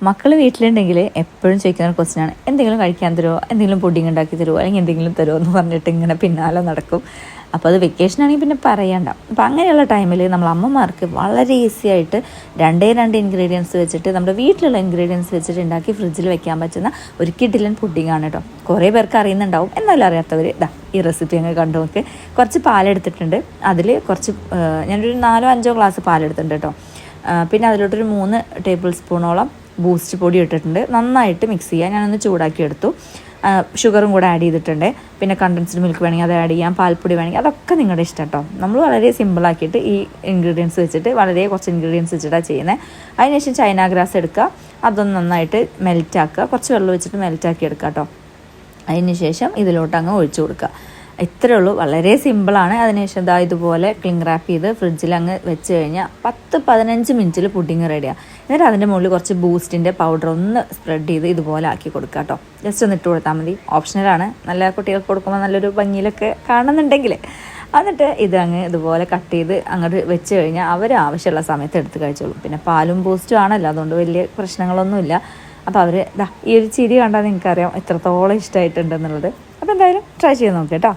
മക്കൾ വീട്ടിലുണ്ടെങ്കിൽ എപ്പോഴും ചോദിക്കുന്ന ഒരു ക്വസ്റ്റ്യനാണ്, എന്തെങ്കിലും കഴിക്കാൻ തരുമോ, എന്തെങ്കിലും പുഡിങ് ഉണ്ടാക്കി തരുമോ, അല്ലെങ്കിൽ എന്തെങ്കിലും തരുമോ എന്ന് പറഞ്ഞിട്ട് ഇങ്ങനെ പിന്നാലെ നടക്കും. അപ്പോൾ അത് വെക്കേഷൻ ആണെങ്കിൽ പിന്നെ പറയണ്ട. അപ്പോൾ അങ്ങനെയുള്ള ടൈമിൽ നമ്മൾ അമ്മമാർക്ക് വളരെ ഈസി ആയിട്ട് രണ്ട് ഇൻഗ്രീഡിയൻസ് വെച്ചിട്ട് നമ്മുടെ വീട്ടിലുള്ള ഇൻഗ്രീഡിയൻസ് വെച്ചിട്ട് ഉണ്ടാക്കി ഫ്രിഡ്ജിൽ വെക്കാൻ പറ്റുന്ന ഒരു കിഡിലൻ പുഡിംഗ് ആണ് കേട്ടോ. കുറേ പേർക്ക് അറിയുന്നുണ്ടാവും, എന്നാലും അറിയാത്തവർ ഈ റെസിപ്പി അങ്ങ് കണ്ടു നോക്ക്. കുറച്ച് പാലെടുത്തിട്ടുണ്ട്, അതിൽ കുറച്ച് ഞാനൊരു 4-5 ഗ്ലാസ് പാലെടുത്തിട്ടുണ്ട് കേട്ടോ. പിന്നെ അതിലോട്ടൊരു 3 ടേബിൾ സ്പൂണോളം ബൂസ്റ്റ് പൊടി ഇട്ടിട്ടുണ്ട്. നന്നായിട്ട് മിക്സ് ചെയ്യുക. ഞാനൊന്ന് ചൂടാക്കി എടുത്തു. ഷുഗറും കൂടെ ആഡ് ചെയ്തിട്ടുണ്ട്. പിന്നെ കണ്ടൻസ്ഡ് മിൽക്ക് വേണമെങ്കിൽ അത് ആഡ് ചെയ്യാം, പാൽപ്പൊടി വേണമെങ്കിൽ, അതൊക്കെ നിങ്ങളുടെ ഇഷ്ടം കേട്ടോ. നമ്മൾ വളരെ സിമ്പിളാക്കിയിട്ട് ഈ ഇൻഗ്രീഡിയൻസ് വെച്ചിട്ട് വളരെ കുറച്ച് ഇൻഗ്രീഡിയൻസ് വെച്ചിട്ടാണ് ചെയ്യുന്നത്. അതിനുശേഷം ചൈന ഗ്രാസ് എടുക്കുക, അതൊന്ന് നന്നായിട്ട് മെൽറ്റാക്കുക, കുറച്ച് വെള്ളം വെച്ചിട്ട് മെൽറ്റാക്കി എടുക്കുക കേട്ടോ. അതിന് ശേഷം ഇതിലോട്ട് അങ്ങ് ഒഴിച്ചു കൊടുക്കുക. ഇത്രയേ ഉള്ളൂ, വളരെ സിമ്പിളാണ്. അതിനുശേഷം ഇതുപോലെ ക്ലിങ് റാപ്പ് ചെയ്ത് ഫ്രിഡ്ജിൽ അങ്ങ് വെച്ച് കഴിഞ്ഞാൽ 10-15 മിനിറ്റിൽ പുഡിങ് റെഡിയാണ്. എന്നിട്ട് അതിൻ്റെ മുകളിൽ കുറച്ച് ബൂസ്റ്റിൻ്റെ പൗഡർ ഒന്ന് സ്പ്രെഡ് ചെയ്ത് ഇതുപോലെ ആക്കി കൊടുക്കുക കേട്ടോ. ജസ്റ്റ് ഒന്ന് ഇട്ട് കൊടുത്താൽ മതി, ഓപ്ഷണലാണ്. നല്ല കുട്ടികൾക്ക് കൊടുക്കുമ്പോൾ നല്ലൊരു ഭംഗിയിലൊക്കെ കാണുന്നുണ്ടെങ്കിൽ. എന്നിട്ട് ഇതങ്ങ് ഇതുപോലെ കട്ട് ചെയ്ത് അങ്ങോട്ട് വെച്ച് കഴിഞ്ഞാൽ അവർ ആവശ്യമുള്ള സമയത്ത് എടുത്ത് കഴിച്ചോളും. പിന്നെ പാലും ബൂസ്റ്റും ആണല്ലോ, അതുകൊണ്ട് വലിയ പ്രശ്നങ്ങളൊന്നുമില്ല. അപ്പോൾ അവർ ഈ ഒരു ചിരി കണ്ടാൽ നിങ്ങൾക്കറിയാം എത്രത്തോളം ഇഷ്ടമായിട്ടുണ്ടെന്നുള്ളത്. അപ്പോൾ എന്തായാലും ട്രൈ ചെയ്ത് നോക്കാം കേട്ടോ.